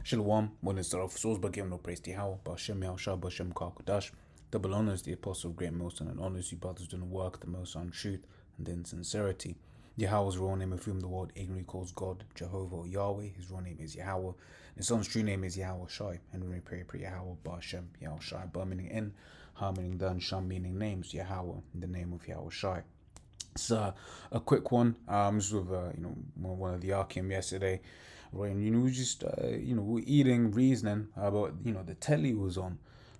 Shalom, when it's off, souls but give no praise to Yahweh, Bashem Yahushua, Bashem Kakodash. Double honors the apostle of great most and honors you brothers doing the work, the most on truth and in sincerity. Yahweh's real name, of whom the world ignorantly calls God, Jehovah or Yahweh. His real name is Yahweh. His son's true name is Yahweh Shai. And when we pray Yahweh, Bashem Yahushua, Ba meaning in, Ha meaning done, Sham meaning names, Yahweh, in the name of Yahweh Shai. It's a quick one. This was with one of the Arkim yesterday, right? And we just we're eating, reasoning about the telly was on,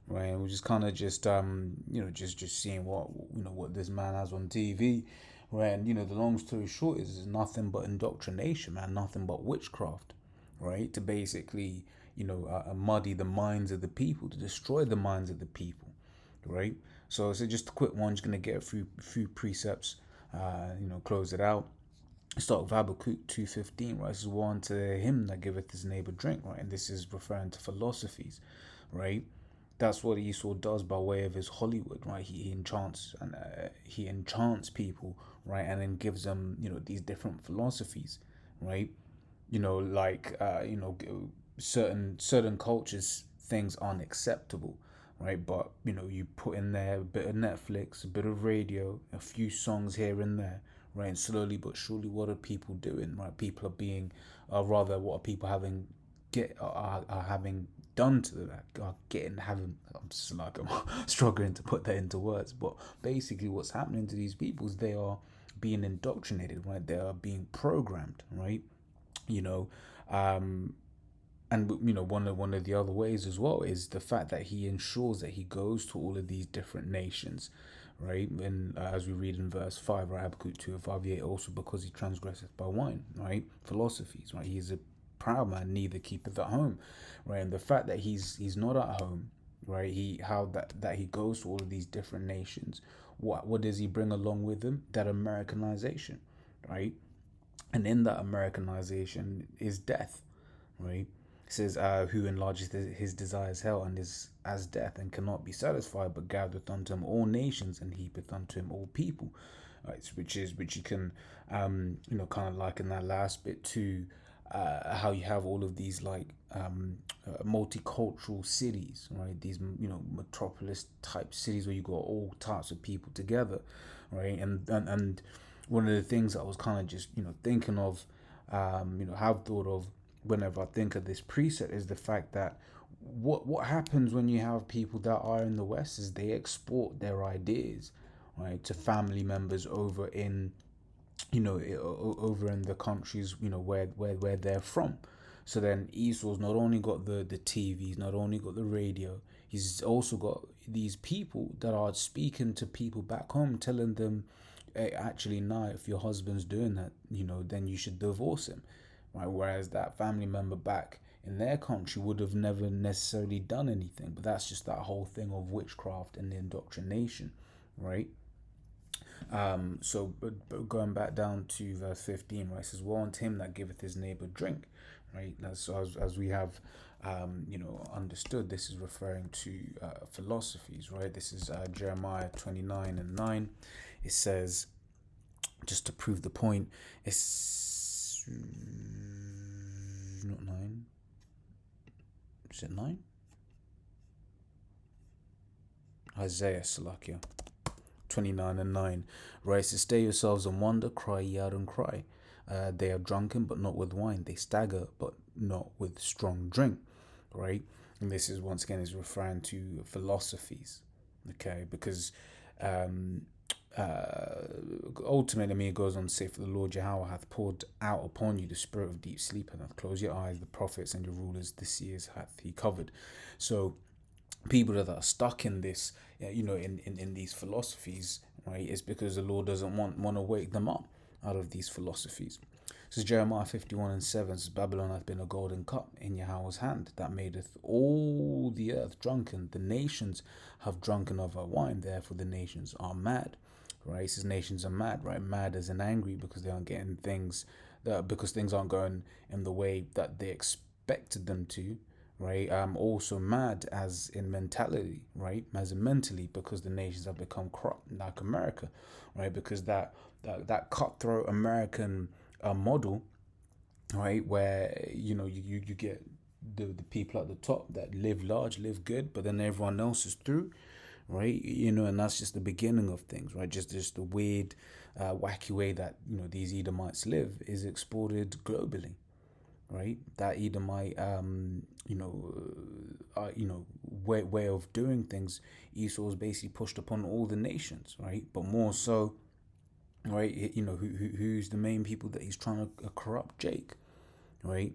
right? And we just kind of just just seeing what this man has on TV, right? And the long story short is nothing but indoctrination, man. Nothing but witchcraft, right? To basically muddy the minds of the people, to destroy the minds of the people, right? So it's just a quick one. Just gonna get a few precepts. Close it out. Start with Habakkuk 2:15, right? This is one to him that giveth his neighbor drink, right? And this is referring to philosophies, right? That's what Esau does by way of his Hollywood, right? He enchants and he enchants people, right? And then gives them, these different philosophies, right? Certain cultures things aren't acceptable, right? But you put in there a bit of Netflix, a bit of radio, a few songs here and there, right? And slowly but surely, what are people doing, right? People are being, rather, what are people having done to that? I'm just like I'm struggling to put that into words, but basically, what's happening to these people is they are being indoctrinated, right? They are being programmed, right? You know, and one of the other ways as well is the fact that he ensures that he goes to all of these different nations, right? And as we read in verse 5, right, Habakkuk 2:5, yea, also because he transgresseth by wine, right? Philosophies, right? He is a proud man, neither keepeth at home, right? And the fact that he's not at home, right? That he goes to all of these different nations. What does he bring along with him? That Americanization, right? And in that Americanization is death, right? It says, who enlargeth his desires hell and is as death and cannot be satisfied, but gathereth unto him all nations and heapeth unto him all people. Right, which you can, kind of like in that last bit to how you have all of these like multicultural cities, right? These metropolis type cities where you got all types of people together, right? And one of the things I was kind of just thinking of, have thought of whenever I think of this precept is the fact that what happens when you have people that are in the West is they export their ideas, right, to family members over in over in the countries where they're from. So then Esau's not only got the TVs, not only got the radio, he's also got these people that are speaking to people back home, telling them, hey, actually, now if your husband's doing that, then you should divorce him, right? Whereas that family member back in their country would have never necessarily done anything. But that's just that whole thing of witchcraft and the indoctrination, right? But going back down to verse 15, right? It says, woe unto him that giveth his neighbor drink, right? That's as we have, understood. This is referring to philosophies, right? This is Jeremiah 29:9. It says, just to prove the point, it's not 9. Is it 9? Isaiah Salakia 29:9. Right, so stay yourselves and wonder, cry ye out and cry. They are drunken, but not with wine. They stagger, but not with strong drink. Right, and this is once again is referring to philosophies. Okay, because ultimately, it goes on to say, for the Lord Yahweh hath poured out upon you the spirit of deep sleep, and hath closed your eyes, the prophets and your rulers, the seers hath he covered. So people that are stuck in this, in these philosophies, right, is because the Lord doesn't want to wake them up out of these philosophies. So Jeremiah 51:7 says, Babylon hath been a golden cup in Yahweh's hand, that madeth all the earth drunken. The nations have drunken of her wine, therefore the nations are mad. Right, it says nations are mad, right? Mad as in angry because they aren't getting things, because things aren't going in the way that they expected them to, right? Also mad as in mentality, right? As in mentally, because the nations have become corrupt, like America, right? Because that cutthroat American model, right, where you get the people at the top that live large, live good, but then everyone else is through, right? You know, and that's just the beginning of things, right? Just the weird, wacky way that these Edomites live is exported globally, right? That Edomite, way of doing things, Esau is basically pushed upon all the nations, right? But more so, right? Who's the main people that he's trying to corrupt? Jake, right?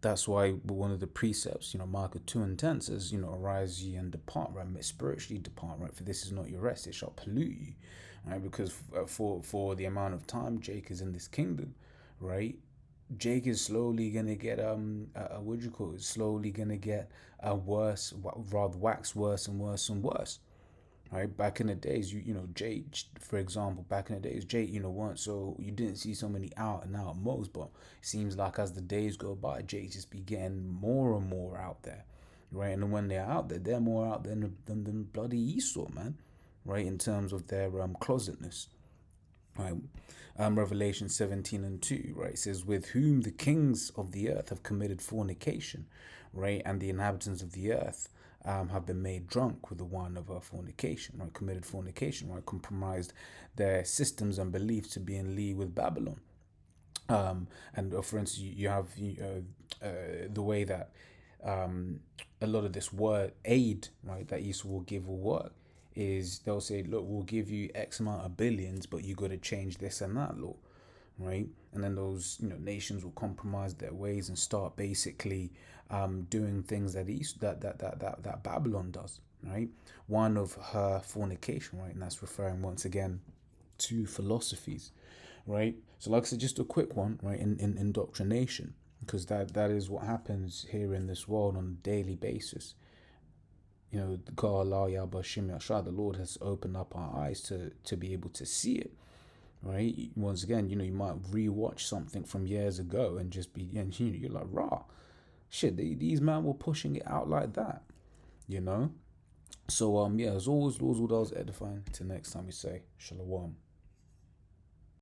That's why one of the precepts, Micah 2:10 says, arise ye and depart, right? Spiritually depart, right? For this is not your rest, it shall pollute you, right? Because for the amount of time Jake is in this kingdom, right? Jake is slowly gonna get what do you call it? Slowly gonna get worse, rather wax worse and worse and worse. Right, back in the days, Jay, for example, back in the days, Jay, weren't so you didn't see so many out and out modes, but it seems like as the days go by, Jay just be getting more and more out there, right? And when they're out there, they're more out there than bloody Esau, man, right? In terms of their closetness, right? Revelation 17:2, right? It says, with whom the kings of the earth have committed fornication, right? And the inhabitants of the earth have been made drunk with the wine of fornication, right? Committed fornication, right? Compromised their systems and beliefs to be in league with Babylon. And for instance, you have the way that a lot of this word aid, right, that Esau will give will work is they'll say, look, we'll give you X amount of billions, but you got to change this and that law, right? And then those nations will compromise their ways and start basically doing things that that Babylon does, right? One of her fornication, right, and that's referring once again to philosophies, right? So like I said, just a quick one, right, in indoctrination, because that is what happens here in this world on a daily basis. God, Allah, Yahweh, Shem, Yashar, the Lord has opened up our eyes to be able to see it, right? Once again, you might rewatch something from years ago and just be, and you're like, rah, shit, these men were pushing it out like that, you know? So, yeah, as always, Lord, what I was edifying. Till next time we say, Shalom.